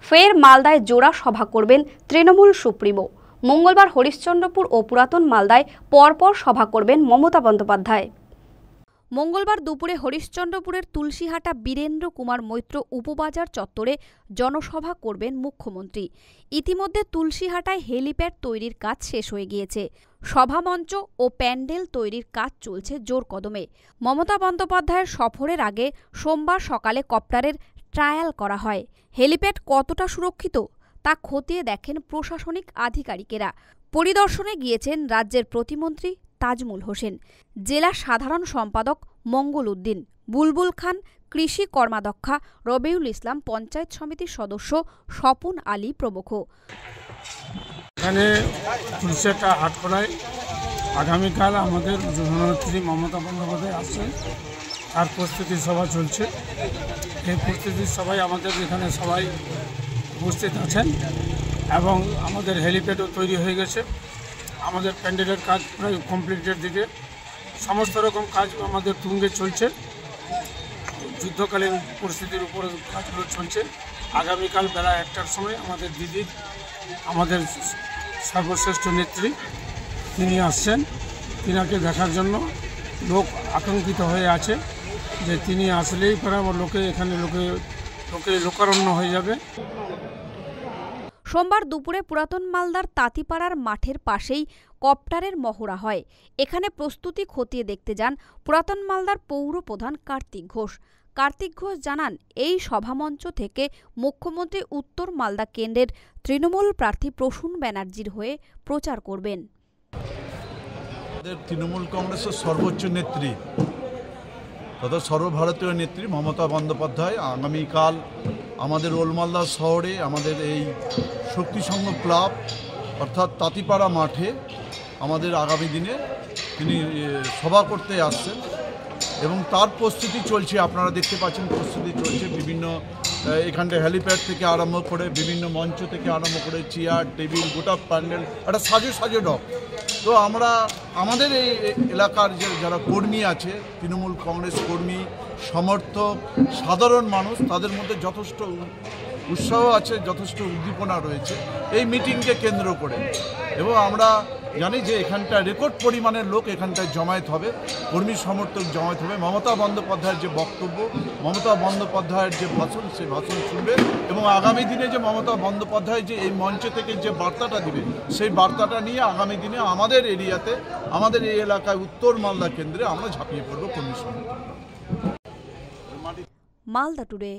ফের মালদায় জোড়া সভা করবেন তৃণমূল সুপ্রিমো। মঙ্গলবার হরিশ্চন্দ্রপুর ও পুরাতন মালদায় পরপর সভা করবেন মমতা বন্দ্যোপাধ্যায়। মঙ্গলবার দুপুরে হরিশ্চন্দ্রপুরের তুলসীহাটা বীরেন্দ্র কুমার মৈত্র উপবাজার চত্বরে জনসভা করবেন মুখ্যমন্ত্রী। ইতিমধ্যে তুলসীহাটায় হেলিপ্যাড তৈরির কাজ শেষ হয়ে গিয়েছে। সভামঞ্চ ও প্যান্ডেল তৈরির কাজ চলছে জোর কদমে। মমতা বন্দ্যোপাধ্যায়ের সফরের আগে সোমবার সকালে কপ্টারের ট্রায়াল করা হয়। হেলিপ্যাড কতটা সুরক্ষিত তা খতিয়ে দেখেন প্রশাসনিক আধিকারিকেরা। পরিদর্শনে গিয়েছেন রাজ্যের প্রতিমন্ত্রী তাজমুল হোসেন, জেলা সাধারণ সম্পাদক মঙ্গল উদ্দিন, বুলবুল খান, কৃষি কর্মাধ্যক্ষা রবিউল ইসলাম, পঞ্চায়েত সমিতির সদস্য স্বপন আলী প্রমুখ। এখানে তুলসীহাটা হাটখোলায় আগামীকাল আমাদের জননেত্রী মমতা বন্দ্যোপাধ্যায় আসছেন, তার প্রস্তুতি সভা চলছে। এই প্রস্তুতি সভায় আমাদের এখানে সবাই উপস্থিত আছেন এবং আমাদের হেলিপ্যাডও তৈরি হয়ে গেছে। আমাদের প্যান্ডেলের কাজ প্রায় কমপ্লিটের দিকে, সমস্ত রকম কাজ আমাদের তুঙ্গে চলছে। যুদ্ধকালীন পরিস্থিতির উপর কাজগুলো চলছে। আগামীকাল বেলা 1টার সময় আমাদের দিদি, আমাদের সর্বশ্রেষ্ঠ নেত্রী, তিনি আসছেন। তিনাকে দেখার জন্য লোক আকাঙ্ক্ষিত হয়ে আছে যে তিনি আসলেই পরে আমার এখানে লোকারণ্য হয়ে যাবে। সোমবার দুপুরে পুরাতন মালদার তাঁতিপাড়ার মাঠের পাশেই কপ্টারের মহড়া হয়। এখানে প্রস্তুতি খতিয়ে দেখতে যান পুরাতন মালদার পৌর প্রধান কার্তিক ঘোষ। কার্তিক ঘোষ জানান, এই সভামঞ্চ থেকে মুখ্যমন্ত্রী উত্তর মালদা কেন্দ্রের তৃণমূল প্রার্থী প্রসূন ব্যানার্জির হয়ে প্রচার করবেন। তৃণমূল কংগ্রেসের সর্বোচ্চ নেত্রী তথা সর্বভারতীয় নেত্রী মমতা বন্দ্যোপাধ্যায় আগামীকাল আমাদের ওলমালদা শহরে আমাদের এই শক্তিসংঘ ক্লাব অর্থাৎ তাঁতিপাড়া মাঠে আমাদের আগামী দিনে তিনি সভা করতে আসছেন এবং তার প্রস্তুতি চলছে। আপনারা দেখতে পাচ্ছেন প্রস্তুতি চলছে। বিভিন্ন এখানটা হেলিপ্যাড থেকে আরম্ভ করে বিভিন্ন মঞ্চ থেকে আরম্ভ করে চেয়ার টেবিল গোটা প্যান্ডেল একটা সাজে ডক। তো আমরা আমাদের এই এলাকার যারা কর্মী আছে, তৃণমূল কংগ্রেস কর্মী, সমর্থক, সাধারণ মানুষ, তাদের মধ্যে যথেষ্ট উৎসাহ আছে, যথেষ্ট উদ্দীপনা রয়েছে এই মিটিংকে কেন্দ্র করে। এবং আমরা জানি যে এখানটা রেকর্ড পরিমাণের লোক এখানটায় জমায়েত হবে, কর্মী সমর্থক জমায়েত হবে। মমতা বন্দ্যোপাধ্যায়ের যে বক্তব্য, মমতা বন্দ্যোপাধ্যায়ের যে ভাষণ, সেই ভাষণ শুনবে এবং আগামী দিনে যে মমতা বন্দ্যোপাধ্যায় যে এই মঞ্চ থেকে যে বার্তাটা দিবে, সেই বার্তাটা নিয়ে আগামী দিনে আমাদের এরিয়াতে, আমাদের এই এলাকায় উত্তর মালদা কেন্দ্রে আমরা ঝাঁপিয়ে পড়ব কর্মী সমর্থক। মালদা টুডে।